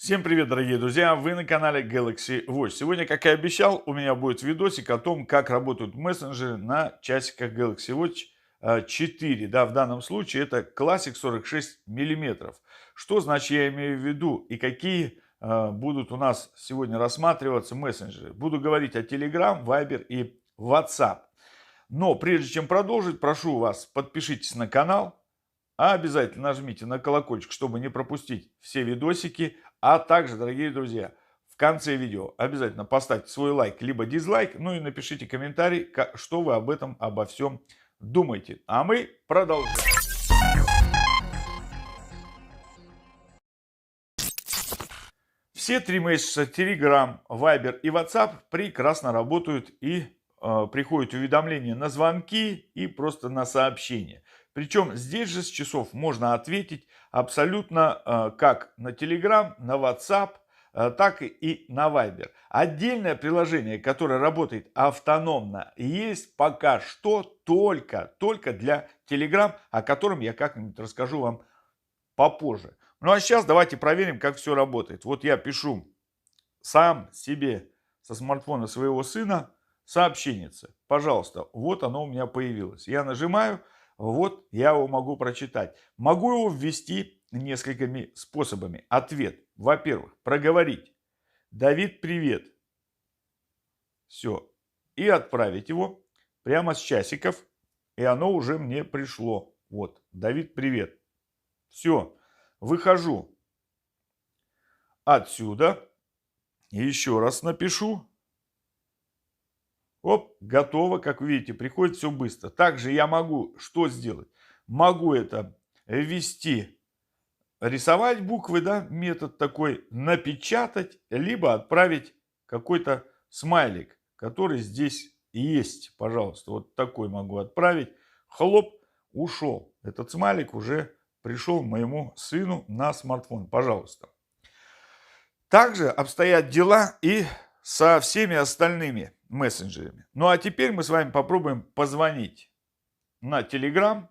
Всем привет, дорогие друзья! Вы на канале Galaxy Watch. Сегодня, как и обещал, у меня будет видосик о том, как работают мессенджеры на часиках Galaxy Watch 4. Да, в данном случае это Classic 46 миллиметров. Что значит я имею в виду и какие будут у нас сегодня рассматриваться мессенджеры? Буду говорить о Telegram, Viber и WhatsApp. Но прежде чем продолжить, прошу вас, подпишитесь на канал. А обязательно нажмите на колокольчик, чтобы не пропустить все видосики. А также, дорогие друзья, в конце видео обязательно поставьте свой лайк либо дизлайк. Ну и напишите комментарий, что вы об этом, обо всем думаете. А мы продолжаем. Все три месяца Telegram, Viber и WhatsApp прекрасно работают и приходят уведомления на звонки и просто на сообщения. Причем здесь же с часов можно ответить абсолютно как на Telegram, на WhatsApp, так и на Viber. Отдельное приложение, которое работает автономно, есть пока что только для Telegram, о котором я как-нибудь расскажу вам попозже. Ну а сейчас давайте проверим, как все работает. Вот я пишу сам себе со смартфона своего сына сообщенница. Пожалуйста, вот оно у меня появилось. Я нажимаю, вот я его могу прочитать. Могу его ввести несколькими способами. Ответ. Во-первых, проговорить. Давид, привет. Все. И отправить его прямо с часиков. И оно уже мне пришло. Вот. Давид, привет. Все. Выхожу отсюда. Еще раз напишу. Оп, готово. Как вы видите, приходит все быстро. Также я могу что сделать? Могу это ввести, рисовать буквы, да, метод такой, напечатать, либо отправить какой-то смайлик, который здесь есть. Пожалуйста, вот такой могу отправить. Хлоп, ушел. Этот смайлик уже пришел моему сыну на смартфон. Пожалуйста. Также обстоят дела и со всеми остальными мессенджерами. Ну а теперь мы с вами попробуем позвонить на Telegram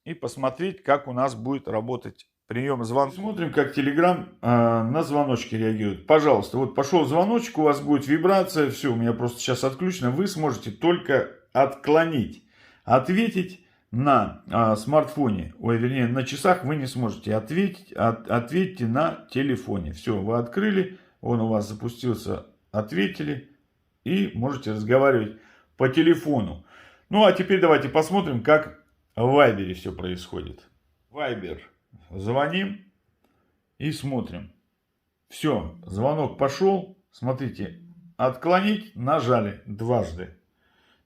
и посмотреть, как у нас будет работать прием звонка. Смотрим, как Telegram на звоночки реагирует. Пожалуйста, вот пошел звоночек, у вас будет вибрация, все, у меня просто сейчас отключено. Вы сможете только отклонить. Ответить на смартфоне, вернее на часах вы не сможете ответить. Ответьте на телефоне. Все, вы открыли, он у вас запустился, ответили и можете разговаривать по телефону. Ну а теперь давайте посмотрим, как в Viber все происходит. Viber. Звоним и смотрим. Все, звонок пошел. Смотрите, отклонить нажали дважды.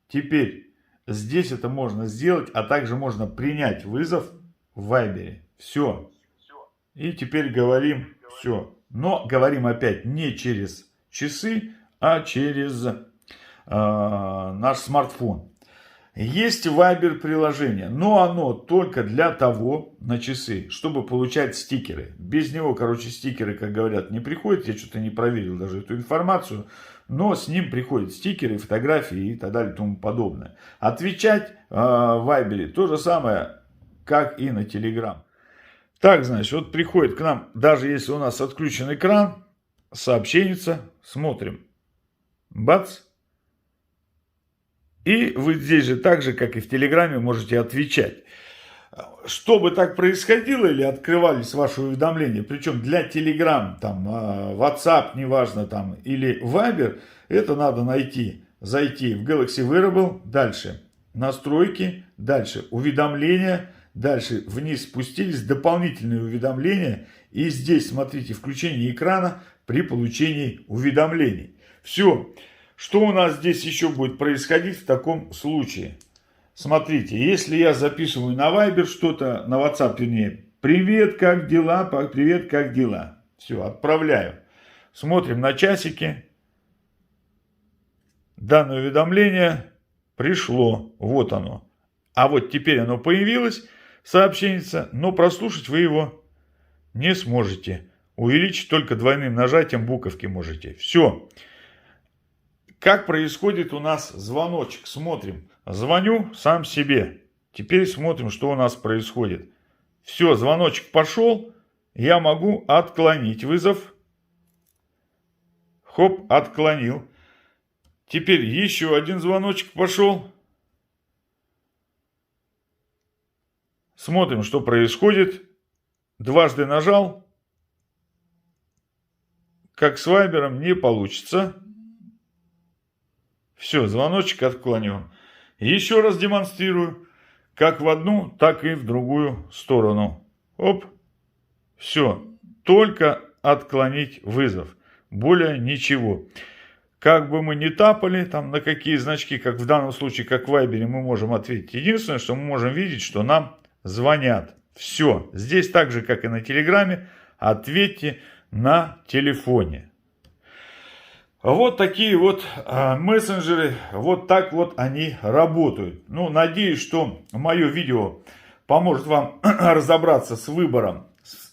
Теперь здесь это можно сделать, а также можно принять вызов в Viber. Все. И теперь говорим все. Но говорим опять не через часы, а через наш смартфон. Есть Viber приложение, но оно только для того, на часы, чтобы получать стикеры. Без него, короче, стикеры, как говорят, не приходят. Я что-то не проверил даже эту информацию. Но с ним приходят стикеры, фотографии и так далее и тому подобное. Отвечать в Viber то же самое, как и на Telegram. Так, значит, вот приходит к нам, даже если у нас отключен экран, сообщенница, смотрим. Бац. И вы здесь же так же, как и в Телеграме, можете отвечать. Чтобы так происходило или открывались ваши уведомления, причем для Telegram, там, WhatsApp, неважно, там, или Viber, это надо найти, зайти в Galaxy Wearable, дальше настройки, дальше уведомления, дальше вниз спустились, дополнительные уведомления, и здесь, смотрите, включение экрана при получении уведомлений. Все. Что у нас здесь еще будет происходить в таком случае? Смотрите, если я записываю на Viber что-то, на WhatsApp, вернее, привет, как дела, привет, как дела. Все, отправляю. Смотрим на часики. Данное уведомление пришло. Вот оно. А вот теперь оно появилось, сообщение, но прослушать вы его не сможете. Увеличить только двойным нажатием буковки можете. Все. Как происходит у нас звоночек? Смотрим. Звоню сам себе. Теперь смотрим, что у нас происходит. Все, звоночек пошел. Я могу отклонить вызов. Хоп, отклонил. Теперь еще один звоночек пошел. Смотрим, что происходит. Дважды нажал. Как с вайбером не получится. Все, звоночек отклонен. Еще раз демонстрирую. Как в одну, так и в другую сторону. Оп. Все. Только отклонить вызов. Более ничего. Как бы мы ни тапали, там на какие значки, как в данном случае, как в вайбере, мы можем ответить. Единственное, что мы можем видеть, что нам звонят. Все. Здесь так же, как и на телеграме, ответьте на телефоне. Вот такие вот мессенджеры, вот так вот они работают. Ну, надеюсь, что мое видео поможет вам разобраться с выбором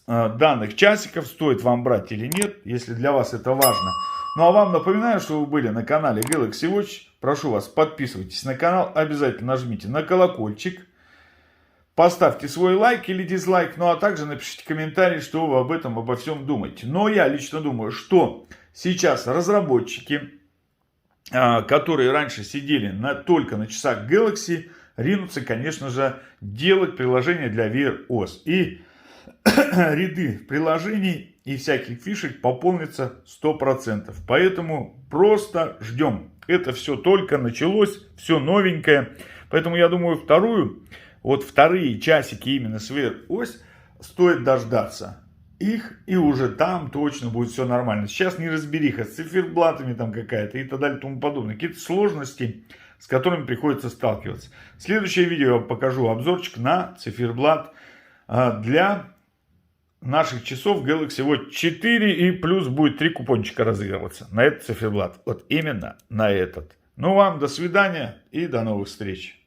данных часиков, стоит вам брать или нет, если для вас это важно. Ну, а вам напоминаю, что вы были на канале Galaxy Watch. Прошу вас, подписывайтесь на канал, обязательно нажмите на колокольчик. Поставьте свой лайк или дизлайк, ну а также напишите комментарий, что вы об этом, обо всем думаете. Но я лично думаю, что сейчас разработчики, которые раньше сидели только на часах Galaxy, ринутся, конечно же, делать приложение для Wear OS. И ряды приложений и всяких фишек пополнится 100%. Поэтому просто ждем. Это все только началось, все новенькое. Поэтому я думаю, вторые часики именно с Wear OS стоит дождаться их, и уже там точно будет все нормально. Сейчас неразбериха с циферблатами там какая-то и так далее и тому подобное. Какие-то сложности, с которыми приходится сталкиваться. В следующее видео я покажу обзорчик на циферблат для наших часов Galaxy Watch 4, и плюс будет 3 купончика разыгрываться на этот циферблат. Вот именно на этот. Ну, вам до свидания и до новых встреч.